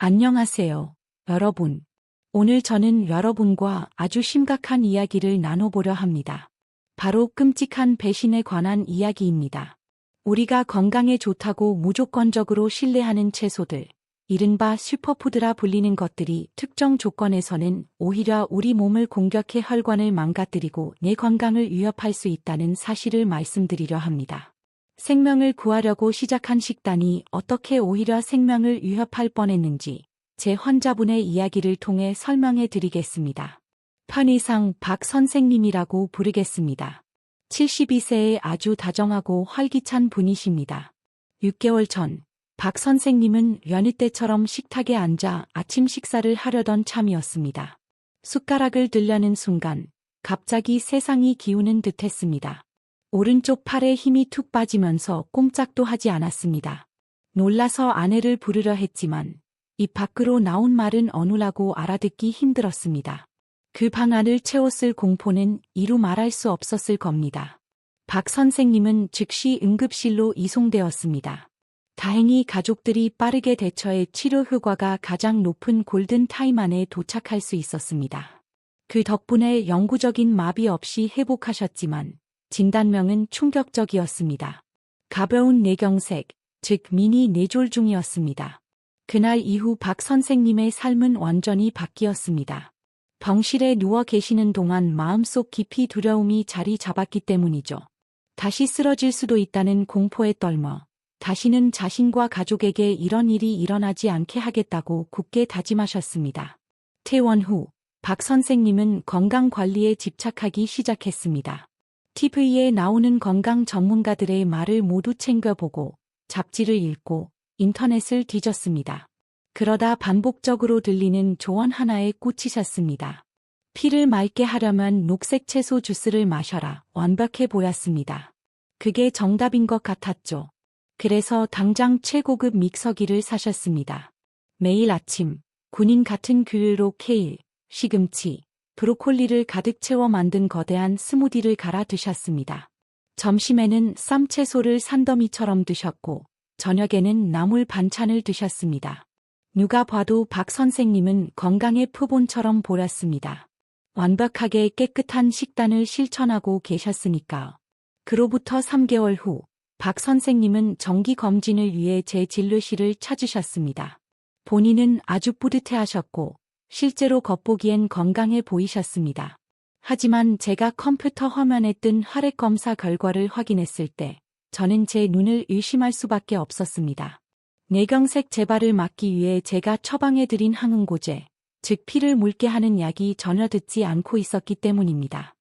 안녕하세요, 여러분. 오늘 저는 여러분과 아주 심각한 이야기를 나눠보려 합니다. 바로 끔찍한 배신에 관한 이야기입니다. 우리가 건강에 좋다고 무조건적으로 신뢰하는 채소들, 이른바 슈퍼푸드라 불리는 것들이 특정 조건에서는 오히려 우리 몸을 공격해 혈관을 망가뜨리고 내 건강을 위협할 수 있다는 사실을 말씀드리려 합니다. 생명을 구하려고 시작한 식단이 어떻게 오히려 생명을 위협할 뻔했는지 제 환자분의 이야기를 통해 설명해 드리겠습니다. 편의상 박 선생님이라고 부르겠습니다. 72세의 아주 다정하고 활기찬 분이십니다. 6개월 전, 박 선생님은 여느 때처럼 식탁에 앉아 아침 식사를 하려던 참이었습니다. 숟가락을 들려는 순간, 갑자기 세상이 기우는 듯했습니다. 오른쪽 팔에 힘이 툭 빠지면서 꼼짝도 하지 않았습니다. 놀라서 아내를 부르려 했지만 입 밖으로 나온 말은 어눌하고 알아듣기 힘들었습니다. 그 방 안을 채웠을 공포는 이루 말할 수 없었을 겁니다. 박 선생님은 즉시 응급실로 이송되었습니다. 다행히 가족들이 빠르게 대처해 치료 효과가 가장 높은 골든타임 안에 도착할 수 있었습니다. 그 덕분에 영구적인 마비 없이 회복하셨지만 진단명은 충격적이었습니다. 가벼운 뇌경색, 즉 미니 뇌졸중이었습니다. 그날 이후 박 선생님의 삶은 완전히 바뀌었습니다. 병실에 누워 계시는 동안 마음속 깊이 두려움이 자리 잡았기 때문이죠. 다시 쓰러질 수도 있다는 공포에 떨며 다시는 자신과 가족에게 이런 일이 일어나지 않게 하겠다고 굳게 다짐하셨습니다. 퇴원 후 박 선생님은 건강관리에 집착하기 시작했습니다. TV에 나오는 건강 전문가들의 말을 모두 챙겨보고 잡지를 읽고 인터넷을 뒤졌습니다. 그러다 반복적으로 들리는 조언 하나에 꽂히셨습니다. 피를 맑게 하려면 녹색 채소 주스를 마셔라. 완벽해 보였습니다. 그게 정답인 것 같았죠. 그래서 당장 최고급 믹서기를 사셨습니다. 매일 아침 군인 같은 규율로 케일, 시금치, 브로콜리를 가득 채워 만든 거대한 스무디를 갈아 드셨습니다. 점심에는 쌈채소를 산더미처럼 드셨고 저녁에는 나물 반찬을 드셨습니다. 누가 봐도 박 선생님은 건강의 표본처럼 보였습니다. 완벽하게 깨끗한 식단을 실천하고 계셨으니까요. 그로부터 3개월 후 박 선생님은 정기검진을 위해 제 진료실을 찾으셨습니다. 본인은 아주 뿌듯해하셨고 실제로 겉보기엔 건강해 보이셨습니다. 하지만 제가 컴퓨터 화면에 뜬 혈액 검사 결과를 확인했을 때 저는 제 눈을 의심할 수밖에 없었습니다. 뇌경색 재발을 막기 위해 제가 처방해드린 항응고제, 즉 피를 묽게 하는 약이 전혀 듣지 않고 있었기 때문입니다.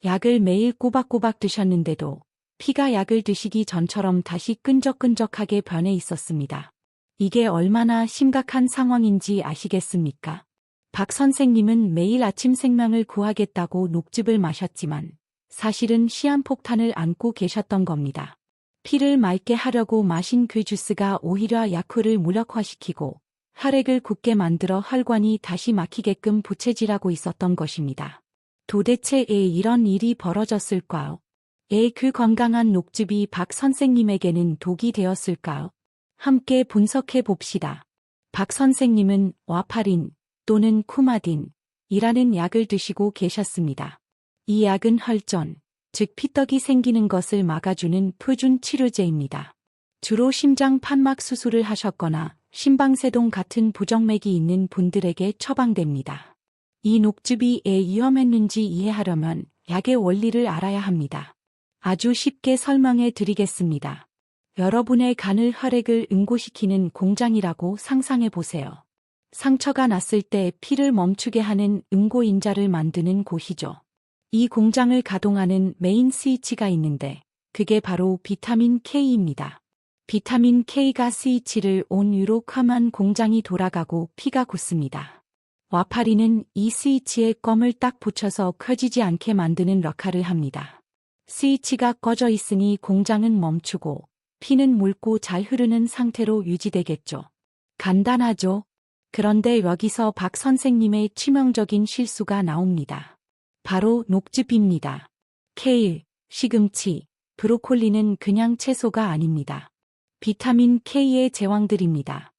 약을 매일 꼬박꼬박 드셨는데도 피가 약을 드시기 전처럼 다시 끈적끈적하게 변해 있었습니다. 이게 얼마나 심각한 상황인지 아시겠습니까? 박 선생님은 매일 아침 생명을 구하겠다고 녹즙을 마셨지만 사실은 시한폭탄을 안고 계셨던 겁니다. 피를 맑게 하려고 마신 그 주스가 오히려 약효를 무력화시키고 혈액을 굳게 만들어 혈관이 다시 막히게끔 부채질하고 있었던 것입니다. 도대체 왜 이런 일이 벌어졌을까요? 왜 그 건강한 녹즙이 박 선생님에게는 독이 되었을까요? 함께 분석해 봅시다. 박 선생님은 와파린 또는 쿠마딘이라는 약을 드시고 계셨습니다. 이 약은 혈전, 즉 피떡이 생기는 것을 막아주는 표준 치료제입니다. 주로 심장 판막 수술을 하셨거나 심방세동 같은 부정맥이 있는 분들에게 처방됩니다. 이 녹즙이 왜 위험했는지 이해하려면 약의 원리를 알아야 합니다. 아주 쉽게 설명해 드리겠습니다. 여러분의 간을 혈액을 응고시키는 공장이라고 상상해 보세요. 상처가 났을 때 피를 멈추게 하는 응고인자를 만드는 곳이죠. 이 공장을 가동하는 메인 스위치가 있는데 그게 바로 비타민 K입니다. 비타민 K가 스위치를 온 유로 하면 공장이 돌아가고 피가 굳습니다. 와파린은 이 스위치에 껌을 딱 붙여서 켜지지 않게 만드는 역할을 합니다. 스위치가 꺼져 있으니 공장은 멈추고 피는 묽고 잘 흐르는 상태로 유지되겠죠. 간단하죠? 그런데 여기서 박 선생님의 치명적인 실수가 나옵니다. 바로 녹즙입니다. 케일, 시금치, 브로콜리는 그냥 채소가 아닙니다. 비타민 K의 제왕들입니다.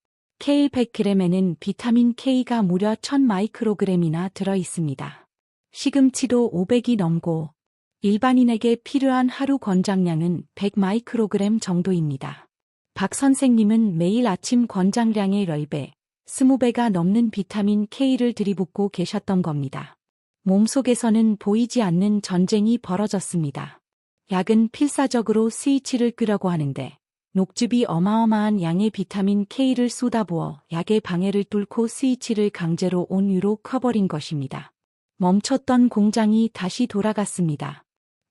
케일 100g에는 비타민 K가 무려 1000마이크로그램이나 들어 있습니다. 시금치도 500이 넘고 일반인에게 필요한 하루 권장량은 100마이크로그램 정도입니다. 박 선생님은 매일 아침 권장량의 10배, 20배가 넘는 비타민 K를 들이붓고 계셨던 겁니다. 몸속에서는 보이지 않는 전쟁이 벌어졌습니다. 약은 필사적으로 스위치를 끄려고 하는데 녹즙이 어마어마한 양의 비타민 K를 쏟아부어 약의 방해를 뚫고 스위치를 강제로 온 위로 커버린 것입니다. 멈췄던 공장이 다시 돌아갔습니다.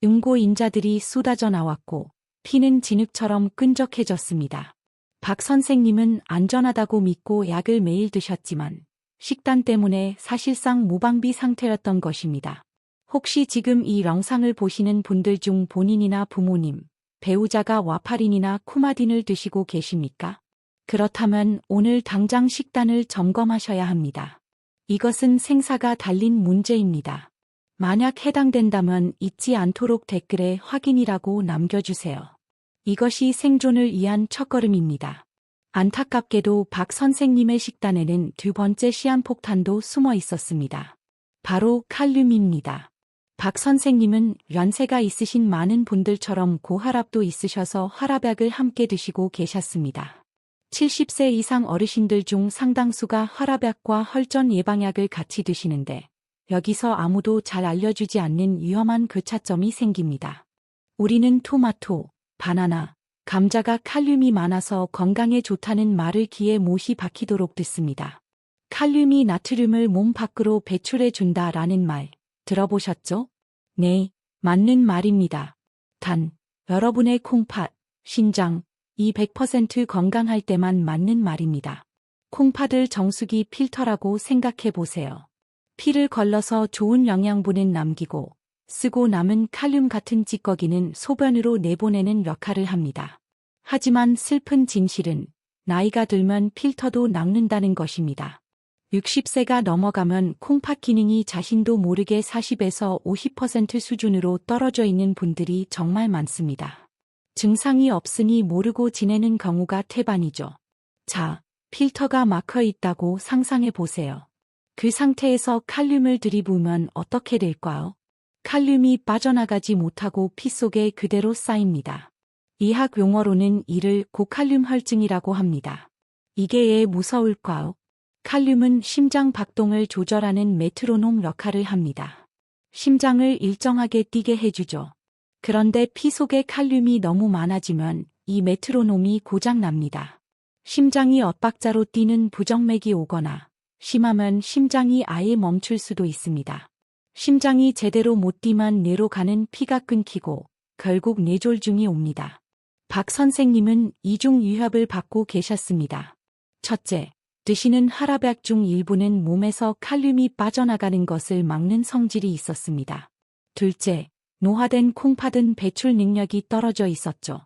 응고인자들이 쏟아져 나왔고 피는 진흙처럼 끈적해졌습니다. 박 선생님은 안전하다고 믿고 약을 매일 드셨지만 식단 때문에 사실상 무방비 상태였던 것입니다. 혹시 지금 이 영상을 보시는 분들 중 본인이나 부모님, 배우자가 와파린이나 쿠마딘을 드시고 계십니까? 그렇다면 오늘 당장 식단을 점검하셔야 합니다. 이것은 생사가 달린 문제입니다. 만약 해당된다면 잊지 않도록 댓글에 확인이라고 남겨주세요. 이것이 생존을 위한 첫걸음입니다. 안타깝게도 박 선생님의 식단에는 두 번째 시한폭탄도 숨어 있었습니다. 바로 칼륨입니다. 박 선생님은 연세가 있으신 많은 분들처럼 고혈압도 있으셔서 혈압약을 함께 드시고 계셨습니다. 70세 이상 어르신들 중 상당수가 혈압약과 혈전 예방약을 같이 드시는데 여기서 아무도 잘 알려주지 않는 위험한 교차점이 생깁니다. 우리는 토마토, 바나나, 감자가 칼륨이 많아서 건강에 좋다는 말을 귀에 못이 박히도록 듣습니다. 칼륨이 나트륨을 몸 밖으로 배출해 준다라는 말 들어보셨죠? 네, 맞는 말입니다. 단, 여러분의 콩팥, 신장, 이 100% 건강할 때만 맞는 말입니다. 콩팥을 정수기 필터라고 생각해 보세요. 피를 걸러서 좋은 영양분은 남기고 쓰고 남은 칼륨 같은 찌꺼기는 소변으로 내보내는 역할을 합니다. 하지만 슬픈 진실은 나이가 들면 필터도 낡는다는 것입니다. 60세가 넘어가면 콩팥 기능이 자신도 모르게 40에서 50% 수준으로 떨어져 있는 분들이 정말 많습니다. 증상이 없으니 모르고 지내는 경우가 태반이죠. 자, 필터가 막혀 있다고 상상해 보세요. 그 상태에서 칼륨을 들이부으면 어떻게 될까요? 칼륨이 빠져나가지 못하고 피 속에 그대로 쌓입니다. 의학 용어로는 이를 고칼륨 혈증이라고 합니다. 이게 왜 무서울까요? 칼륨은 심장 박동을 조절하는 메트로놈 역할을 합니다. 심장을 일정하게 뛰게 해주죠. 그런데 피 속에 칼륨이 너무 많아지면 이 메트로놈이 고장납니다. 심장이 엇박자로 뛰는 부정맥이 오거나 심하면 심장이 아예 멈출 수도 있습니다. 심장이 제대로 못 뛰면 뇌로 가는 피가 끊기고 결국 뇌졸중이 옵니다. 박 선생님은 이중 위협을 받고 계셨습니다. 첫째, 드시는 혈압약 중 일부는 몸에서 칼륨이 빠져나가는 것을 막는 성질이 있었습니다. 둘째, 노화된 콩팥은 배출 능력이 떨어져 있었죠.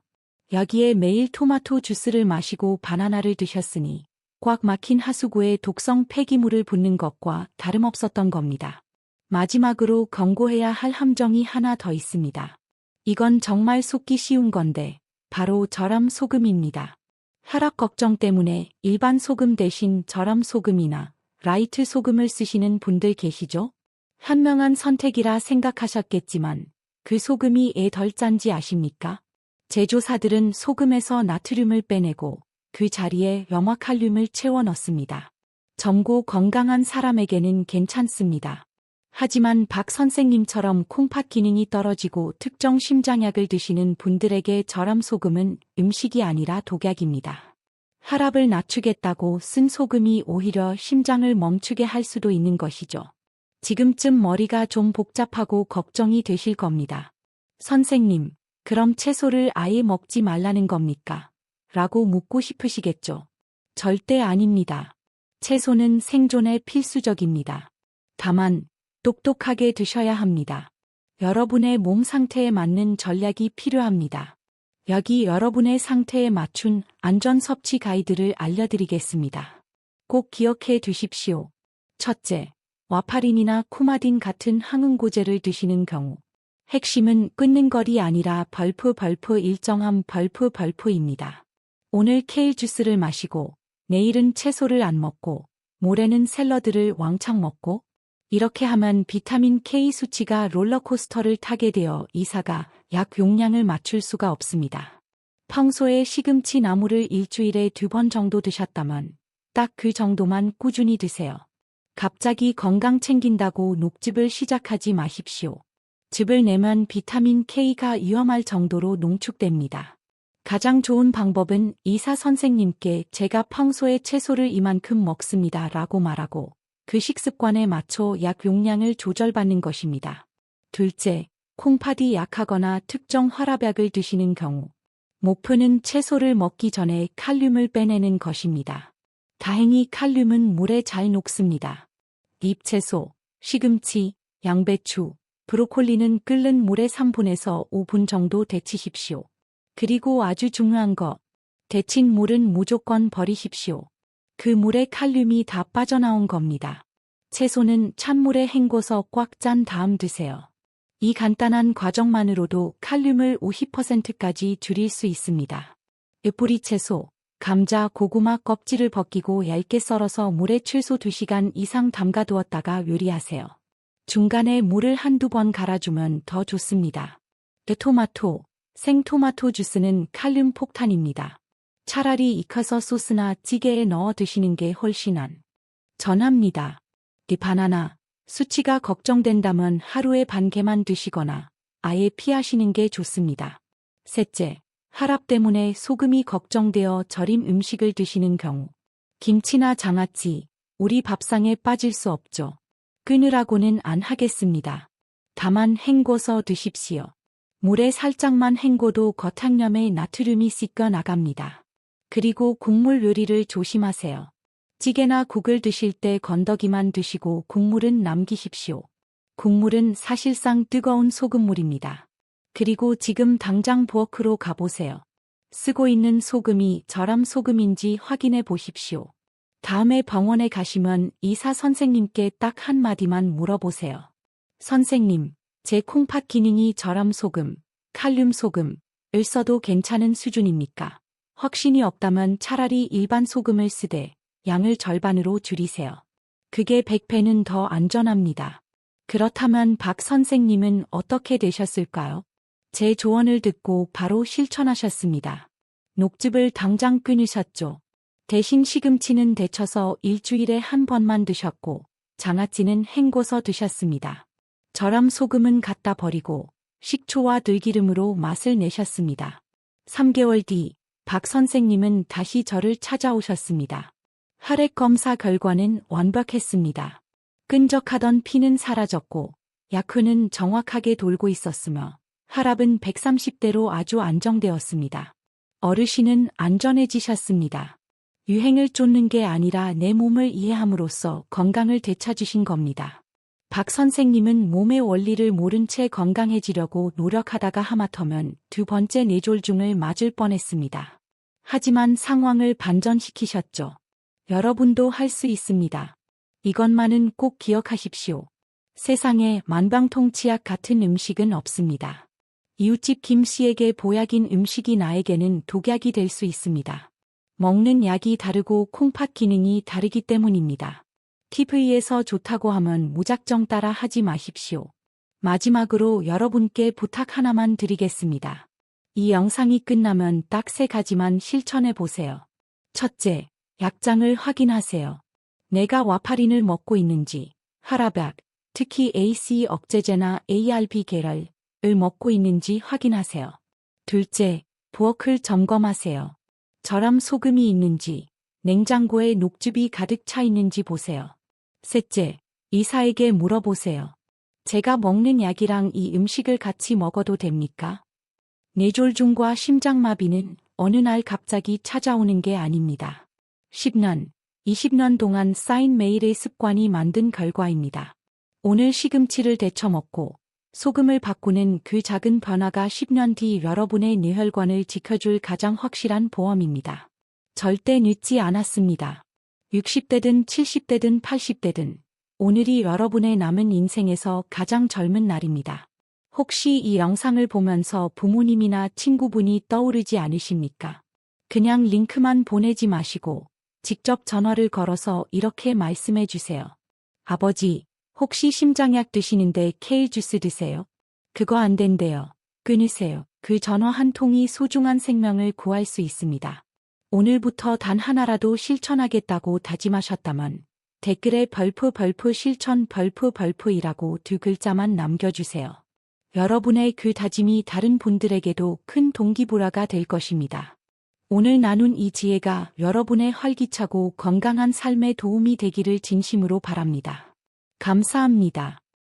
여기에 매일 토마토 주스를 마시고 바나나를 드셨으니 꽉 막힌 하수구에 독성 폐기물을 붓는 것과 다름없었던 겁니다. 마지막으로 경고해야 할 함정이 하나 더 있습니다. 이건 정말 속기 쉬운 건데 바로 저염 소금입니다. 혈압 걱정 때문에 일반 소금 대신 저염 소금이나 라이트 소금을 쓰시는 분들 계시죠? 현명한 선택이라 생각하셨겠지만 그 소금이 애 덜 짠지 아십니까? 제조사들은 소금에서 나트륨을 빼내고 그 자리에 염화칼륨을 채워 넣습니다. 젊고 건강한 사람에게는 괜찮습니다. 하지만 박 선생님처럼 콩팥 기능이 떨어지고 특정 심장약을 드시는 분들에게 저염 소금은 음식이 아니라 독약입니다. 혈압을 낮추겠다고 쓴 소금이 오히려 심장을 멈추게 할 수도 있는 것이죠. 지금쯤 머리가 좀 복잡하고 걱정이 되실 겁니다. 선생님, 그럼 채소를 아예 먹지 말라는 겁니까? 라고 묻고 싶으시겠죠. 절대 아닙니다. 채소는 생존에 필수적입니다. 다만 똑똑하게 드셔야 합니다. 여러분의 몸 상태에 맞는 전략이 필요합니다. 여기 여러분의 상태에 맞춘 안전 섭취 가이드를 알려드리겠습니다. 꼭 기억해 두십시오. 첫째, 와파린이나 쿠마딘 같은 항응고제를 드시는 경우 핵심은 끊는 걸이 아니라 벌프 일정한 벌프입니다. 오늘 케일 주스를 마시고 내일은 채소를 안 먹고, 모레는 샐러드를 왕창 먹고, 이렇게 하면 비타민 K 수치가 롤러코스터를 타게 되어 이사가 약 용량을 맞출 수가 없습니다. 평소에 시금치 나물을 일주일에 2번 정도 드셨다면 딱 그 정도만 꾸준히 드세요. 갑자기 건강 챙긴다고 녹즙을 시작하지 마십시오. 즙을 내면 비타민 K가 위험할 정도로 농축됩니다. 가장 좋은 방법은 의사 선생님께 제가 평소에 채소를 이만큼 먹습니다 라고 말하고 그 식습관에 맞춰 약 용량을 조절받는 것입니다. 둘째, 콩팥이 약하거나 특정 활압약을 드시는 경우 목표는 채소를 먹기 전에 칼륨을 빼내는 것입니다. 다행히 칼륨은 물에 잘 녹습니다. 잎채소, 시금치, 양배추, 브로콜리는 끓는 물에 3분에서 5분 정도 데치십시오. 그리고 아주 중요한 거, 데친 물은 무조건 버리십시오. 그 물에 칼륨이 다 빠져나온 겁니다. 채소는 찬물에 헹궈서 꽉 짠 다음 드세요. 이 간단한 과정만으로도 칼륨을 50%까지 줄일 수 있습니다. 뿌리 채소, 감자, 고구마 껍질을 벗기고 얇게 썰어서 물에 최소 2시간 이상 담가두었다가 요리하세요. 중간에 물을 한두 번 갈아주면 더 좋습니다. 토마토, 생토마토 주스는 칼륨 폭탄입니다. 차라리 익혀서 소스나 찌개에 넣어 드시는 게 훨씬 안전합니다. 바나나, 수치가 걱정된다면 하루에 반 개만 드시거나 아예 피하시는 게 좋습니다. 셋째, 혈압 때문에 소금이 걱정되어 절임 음식을 드시는 경우 김치나 장아찌, 우리 밥상에 빠질 수 없죠. 끊으라고는 안 하겠습니다. 다만 헹궈서 드십시오. 물에 살짝만 헹궈도 겉항염에 나트륨이 씻겨 나갑니다. 그리고 국물 요리를 조심하세요. 찌개나 국을 드실 때 건더기만 드시고 국물은 남기십시오. 국물은 사실상 뜨거운 소금물입니다. 그리고 지금 당장 부엌으로 가보세요. 쓰고 있는 소금이 저람 소금인지 확인해 보십시오. 다음에 병원에 가시면 의사 선생님께 딱 한마디만 물어보세요. 선생님, 제 콩팥 기능이 저람 소금, 칼륨 소금을 써도 괜찮은 수준입니까? 확신이 없다면 차라리 일반 소금을 쓰되 양을 절반으로 줄이세요. 그게 100배는 더 안전합니다. 그렇다면 박 선생님은 어떻게 되셨을까요? 제 조언을 듣고 바로 실천하셨습니다. 녹즙을 당장 끊으셨죠. 대신 시금치는 데쳐서 일주일에 한 번만 드셨고 장아찌는 헹궈서 드셨습니다. 저람 소금은 갖다 버리고 식초와 들기름으로 맛을 내셨습니다. 3개월 뒤 박 선생님은 다시 저를 찾아오셨습니다. 혈액 검사 결과는 완벽했습니다. 끈적하던 피는 사라졌고 약효는 정확하게 돌고 있었으며 혈압은 130대로 아주 안정되었습니다. 어르신은 안전해지셨습니다. 유행을 쫓는 게 아니라 내 몸을 이해함으로써 건강을 되찾으신 겁니다. 박 선생님은 몸의 원리를 모른 채 건강해지려고 노력하다가 하마터면 2번째 뇌졸중을 맞을 뻔했습니다. 하지만 상황을 반전시키셨죠. 여러분도 할 수 있습니다. 이것만은 꼭 기억하십시오. 세상에 만병통치약 같은 음식은 없습니다. 이웃집 김씨에게 보약인 음식이 나에게는 독약이 될 수 있습니다. 먹는 약이 다르고 콩팥 기능이 다르기 때문입니다. TV에서 좋다고 하면 무작정 따라 하지 마십시오. 마지막으로 여러분께 부탁 하나만 드리겠습니다. 이 영상이 끝나면 딱 3가지만 실천해 보세요. 첫째, 약장을 확인하세요. 내가 와파린을 먹고 있는지, 혈압약, 특히 AC 억제제나 ARB 계열을 먹고 있는지 확인하세요. 둘째, 부엌을 점검하세요. 저람 소금이 있는지, 냉장고에 녹즙이 가득 차 있는지 보세요. 셋째, 의사에게 물어보세요. 제가 먹는 약이랑 이 음식을 같이 먹어도 됩니까? 뇌졸중과 심장마비는 어느 날 갑자기 찾아오는 게 아닙니다. 10년, 20년 동안 쌓인 매일의 습관이 만든 결과입니다. 오늘 시금치를 데쳐 먹고 소금을 바꾸는 그 작은 변화가 10년 뒤 여러분의 뇌혈관을 지켜줄 가장 확실한 보험입니다. 절대 늦지 않았습니다. 60대든 70대든 80대든 오늘이 여러분의 남은 인생에서 가장 젊은 날입니다. 혹시 이 영상을 보면서 부모님이나 친구분이 떠오르지 않으십니까? 그냥 링크만 보내지 마시고 직접 전화를 걸어서 이렇게 말씀해 주세요. 아버지, 혹시 심장약 드시는데 케일 주스 드세요? 그거 안 된대요. 끊으세요. 그 전화 한 통이 소중한 생명을 구할 수 있습니다. 오늘부터 단 하나라도 실천하겠다고 다짐하셨다면 댓글에 별표 실천 별표이라고 두 글자만 남겨주세요. 여러분의 그 다짐이 다른 분들에게도 큰 동기부여가 될 것입니다. 오늘 나눈 이 지혜가 여러분의 활기차고 건강한 삶에 도움이 되기를 진심으로 바랍니다. 감사합니다.